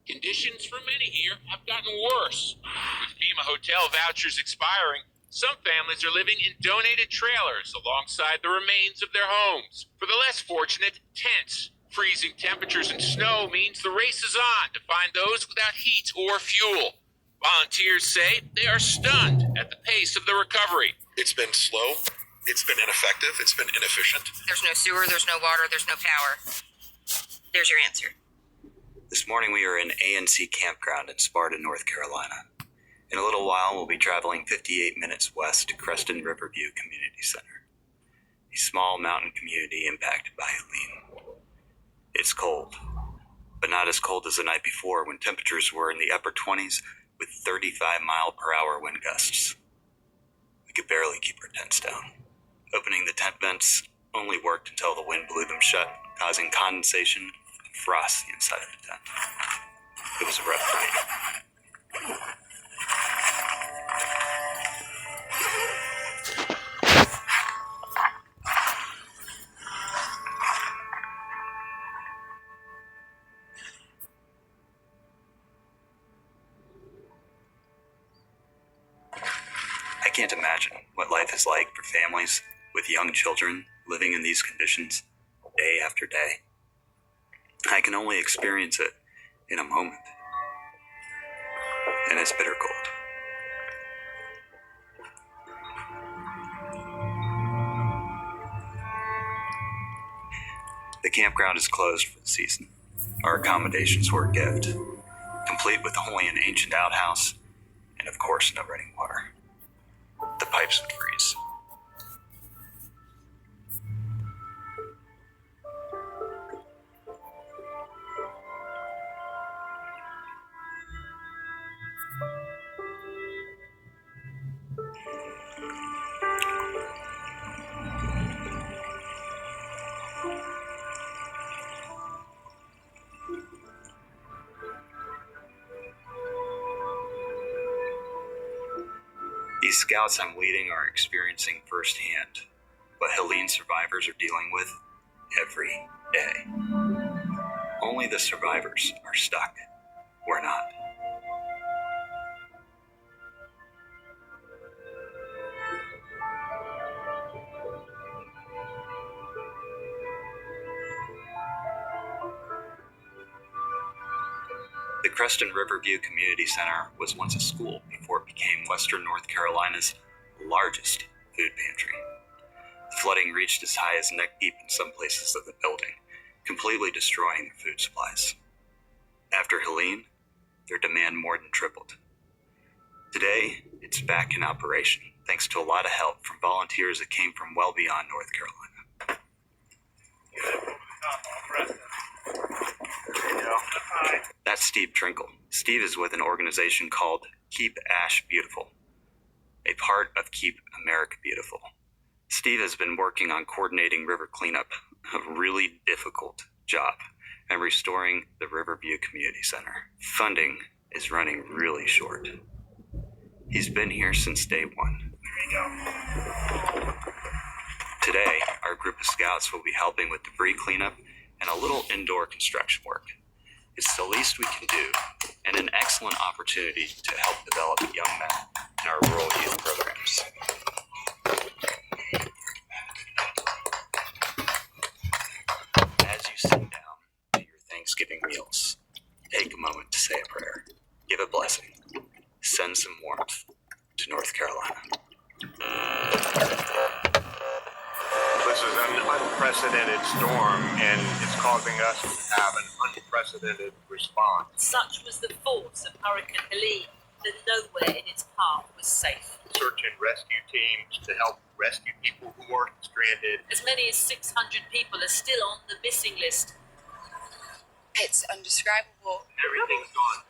Conditions for many here have gotten worse. With FEMA hotel vouchers expiring, some families are living in donated trailers alongside the remains of their homes. For the less fortunate, tents. Freezing temperatures and snow means the race is on to find those without heat or fuel. Volunteers say they are stunned at the pace of the recovery. It's been slow, it's been ineffective, it's been inefficient. There's no sewer, there's no water, there's no power. There's your answer. This morning we are in ANC Campground in Sparta, North Carolina. In a little while we'll be traveling 58 minutes west to Creston Riverview Community Center, a small mountain community impacted by Helene. It's cold, but not as cold as the night before when temperatures were in the upper 20s with 35-mile-per-hour wind gusts. We could barely keep our tents down. Opening the tent vents only worked until the wind blew them shut, causing condensation and frost inside of the tent. It was a rough night. I can't imagine what life is like for families with young children living in these conditions day after day. I can only experience it in a moment, and it's bitter cold. The campground is closed for the season. Our accommodations were a gift, complete with only an ancient outhouse and, of course, no running water. The pipes would freeze. These scouts I'm leading are experiencing firsthand what Helene survivors are dealing with every day. Only the survivors are stuck. We're not. The Creston Riverview Community Center was once a school before it became Western North Carolina's largest food pantry. Flooding reached as high as neck deep in some places of the building, completely destroying their food supplies. After Helene, their demand more than tripled. Today, it's back in operation, thanks to a lot of help from volunteers that came from well beyond North Carolina. That's Steve Trinkle. Steve is with an organization called Keep Ash Beautiful, a part of Keep America Beautiful. Steve has been working on coordinating river cleanup, a really difficult job, and restoring the Riverview Community Center. Funding is running really short. He's been here since day one. Today, our group of scouts will be helping with debris cleanup and a little indoor construction work. It's the least we can do, and an excellent opportunity to help develop young men in our rural youth programs. As you sit down to your Thanksgiving meals, take a moment to say a prayer, give a blessing, send some warmth to North Carolina. This is an unprecedented storm, and it's causing us to have an unprecedented response. Such was the force of Hurricane Helene that nowhere in its path was safe. Search and rescue teams to help rescue people who are stranded. As many as 600 people are still on the missing list. It's undescribable. Everything's gone.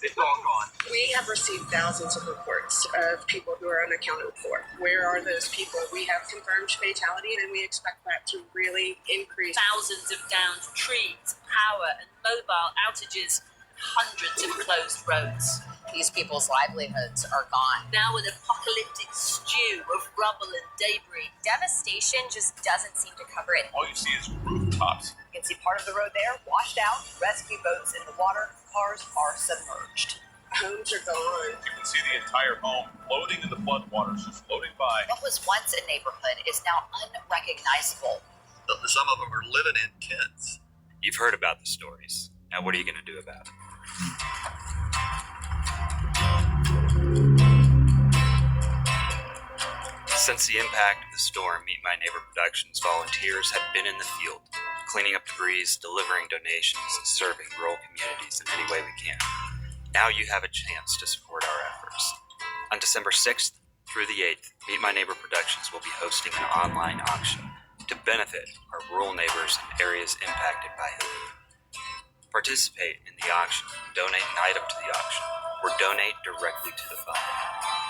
It's all gone. We have received thousands of reports of people who are unaccounted for. Where are those people? We have confirmed fatality, and we expect that to really increase. Thousands of downed trees, power and mobile outages, hundreds of closed roads. These people's livelihoods are gone. Now an apocalyptic stew of rubble and debris. Devastation just doesn't seem to cover it. All you see is rooftops. You can see part of the road there, washed out, rescue boats in the water, cars are submerged. Homes are gone. You can see the entire home floating in the floodwaters, just floating by. What was once a neighborhood is now unrecognizable. Some of them are living in tents. You've heard about the stories. Now, what are you going to do about it? Since the impact of the storm, Meet My Neighbor Productions volunteers have been in the field, cleaning up debris, delivering donations, and serving rural communities in any way we can. Now you have a chance to support our efforts. On December 6th through the 8th, Meet My Neighbor Productions will be hosting an online auction to benefit our rural neighbors in areas impacted by Helene. Participate in the auction, donate an item to the auction, or donate directly to the fund.